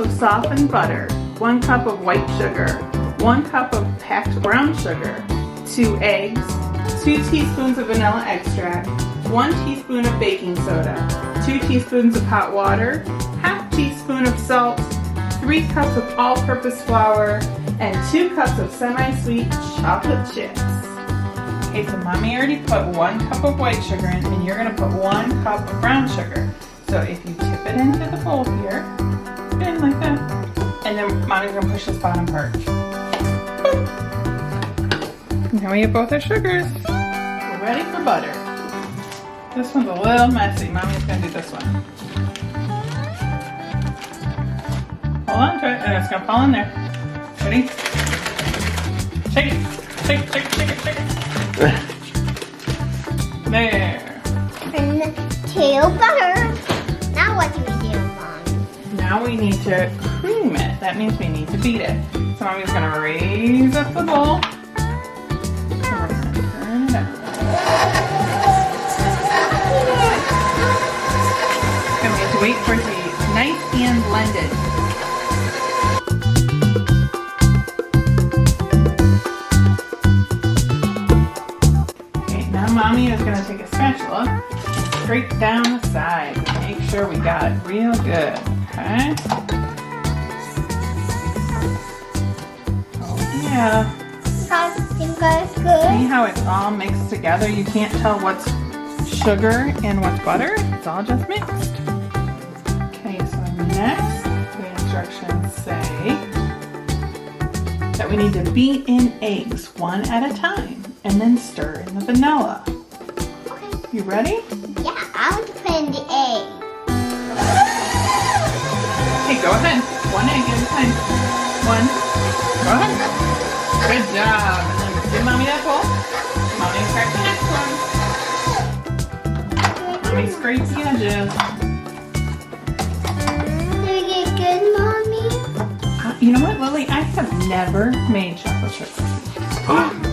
of softened butter, 1 cup of white sugar, 1 cup of packed brown sugar, 2 eggs, 2 teaspoons of vanilla extract, 1 teaspoon of baking soda, 2 teaspoons of hot water, half teaspoon of salt, 3 cups of all-purpose flour, and 2 cups of semi-sweet chocolate chips. Okay, so Mommy already put 1 cup of white sugar in, and you're gonna put 1 cup of brown sugar. So if you tip it into the bowl here, put it in like that, and then Mommy's gonna push this bottom part. Boop. Now we have both our sugars. We're ready for butter. This one's a little messy. Mommy's gonna do this one. Hold on to it, and it's gonna fall in there. Ready? Shake it. Shake it, shake it, shake it, shake it. There. And 2 butter. Now what do we do, Mom? Now we need to cream it. That means we need to beat it. So Mommy's gonna raise up the bowl. And we're gonna turn it up. And we have to wait for it to be nice and blended. Mommy is going to take a spatula, scrape down the sides and make sure we got it real good, okay? Oh yeah. See how it's all mixed together? You can't tell what's sugar and what's butter. It's all just mixed. Okay, so next the instructions say that we need to beat in eggs 1 at a time and then stir in the vanilla. You ready? Yeah, I want to put in the egg. Okay, go ahead. 1 egg at a time. 1. Go ahead. Good job. And then give Mommy that bowl. Mommy crack the next one. Mommy scrape the edges. Did it get good, Mommy? You know what, Lily? I have never made chocolate chip cookies.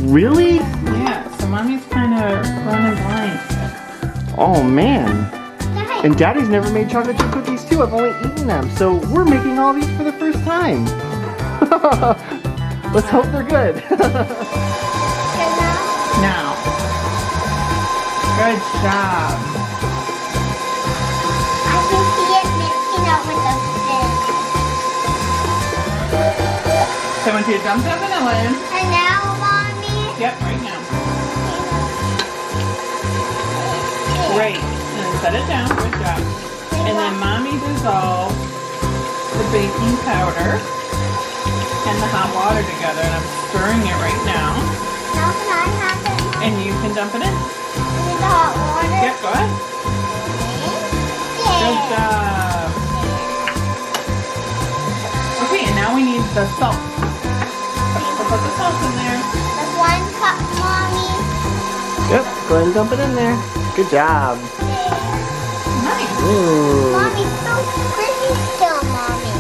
Really? Yeah, so Mommy's kind of running blind here. Oh man. And Daddy's never made chocolate chip cookies too. I've only eaten them. So we're making all these for the first time. Let's hope they're good. Now. Good job. I can see it mixing up with the fish. So I want you to dump that vanilla in. And now, Mommy? Yep, right now. Great. And then set it down. Good job. And then Mommy dissolves the baking powder and the hot water together. And I'm stirring it right now. Now can I have it, Mom? And you can dump it in. With the hot water? Yep, go ahead. Good job. Okay, and now we need the salt. So put the salt in there. The 1 cup, Mommy. Yep, go ahead and dump it in there. Good job. Nice. Ooh. Mommy, so pretty still, Mommy.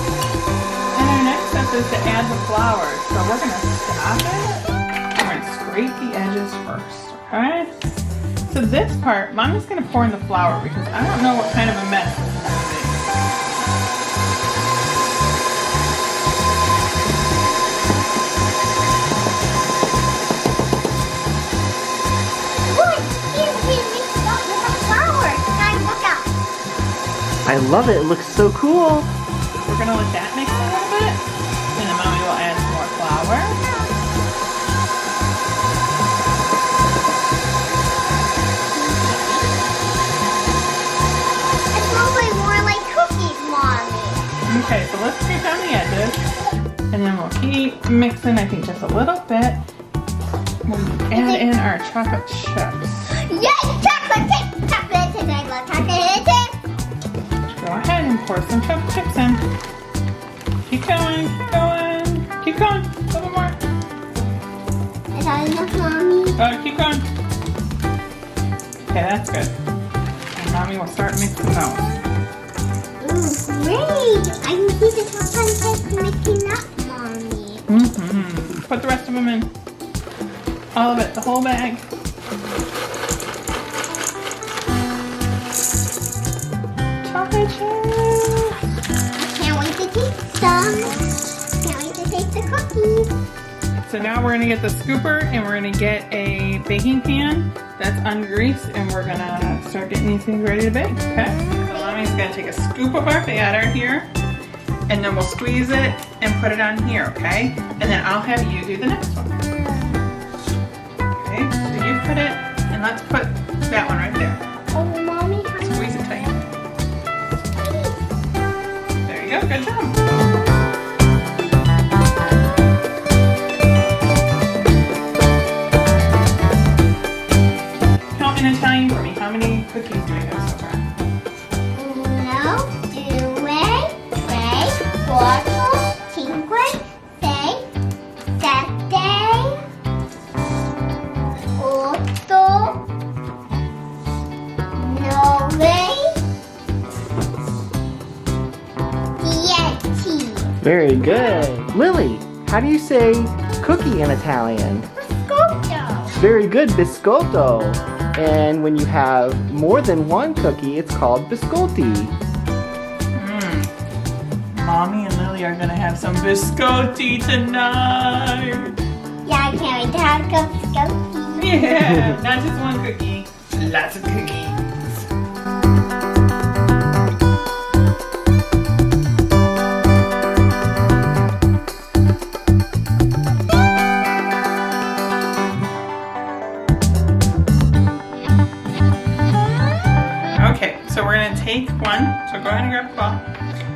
And our next step is to add the flour. So we're going to stop it. We're going to scrape the edges first, okay? So this part, Mommy's going to pour in the flour because I don't know what kind of a mess this is going to be. I love it. It looks so cool. We're going to let that mix a little bit. And then Mommy will add some more flour. It's probably more like cookies, Mommy. Okay, so let's scrape down the edges. And then we'll keep mixing, I think, just a little bit. We'll add in our chocolate chips. Yay, chocolate chip! Chocolate chip, I love chocolate chip! Go ahead and pour some chocolate chips in. Keep going, keep going. Keep going, a little more. Is that enough, Mommy? Keep going. Okay, that's good. And Mommy will start mixing those. Ooh, great! I can see the chocolate chips mixing up, Mommy. Mm-hmm. Put the rest of them in. All of it, the whole bag. Chocolate chips. cookies. So now we're gonna get the scooper and we're gonna get a baking pan that's ungreased and we're gonna start getting these things ready to bake, okay? So Mommy's gonna take a scoop of our batter here and then we'll squeeze it and put it on here, okay? And then I'll have you do the next one. Okay, so you put it, and let's put that one right there. Oh, Mommy. Squeeze it tight. There you go, good job. Count in Italian for me. How many cookies do we have so far? Uno, due, tre, quattro, cinque, sei, sette, otto, nove, dieci. Very good. Lily, how do you say cookie in Italian? Biscotto. Very good, biscotto. And when you have more than one cookie, it's called biscotti. Mommy and Lily are gonna have some biscotti tonight. Yeah, I can't wait to have biscotti. Yeah, not just one cookie, lots of cookies. Okay, so we're gonna take one, so go ahead and grab the ball,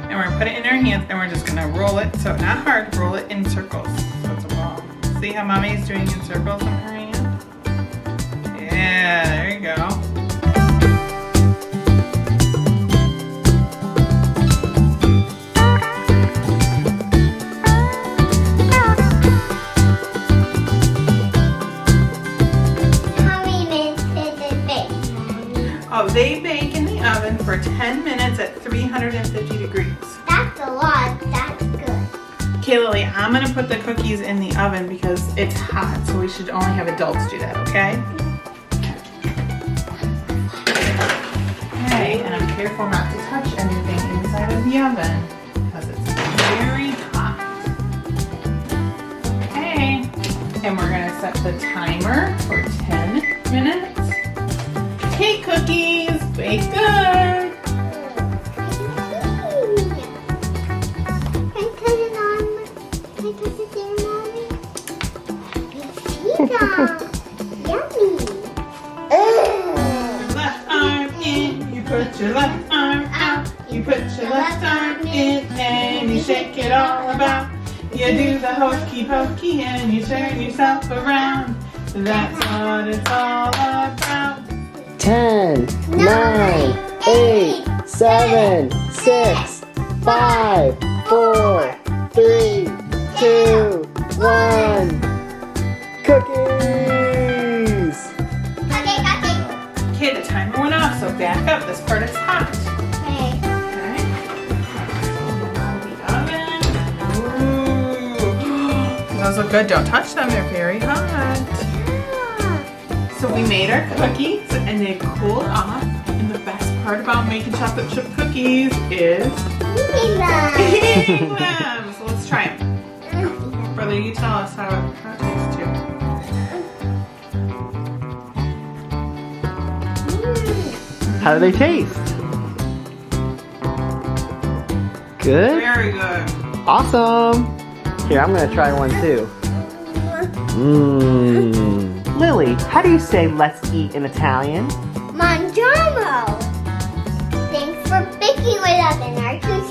and we're gonna put it in our hands, and we're just gonna roll it, so not hard, roll it in circles, so it's a ball. See how Mommy's doing in circles in her hand? Yeah, there you go. How many minutes did it bake? Oh, they bake in the oven for 10 minutes at 350 degrees. That's a lot. That's good. Okay, Lily, I'm gonna put the cookies in the oven because it's hot, so we should only have adults do that, okay? Okay, and I'm careful not to touch anything inside of the oven because it's very hot. Okay, and we're gonna set the timer for 10 minutes. Cake cookies, bake good. Can I put it on? Can I put it there, Mommy? Yummy. Left arm in, you put your left arm out. You put your left arm in and you shake it all about. You do the hokey pokey and you turn yourself around. That's what it's all about. 10, 9, 8, 7, 6, 5, 4, 3, 2, 1. Cookies! Okay. Okay, the timer went off, so back up. This part is hot. Okay. Okay. Out of the oven. Ooh. Those look good. Don't touch them. They're very hot. So we made our cookies and they cooled off. And the best part about making chocolate chip cookies is eating them. So let's try them. Brother, you tell us how it tastes too. How do they taste? Good? Very good. Awesome! Here, I'm gonna try one too. Mmm. Lily, how do you say let's eat in Italian? Mangiamo. Thanks for baking with us in our cucina.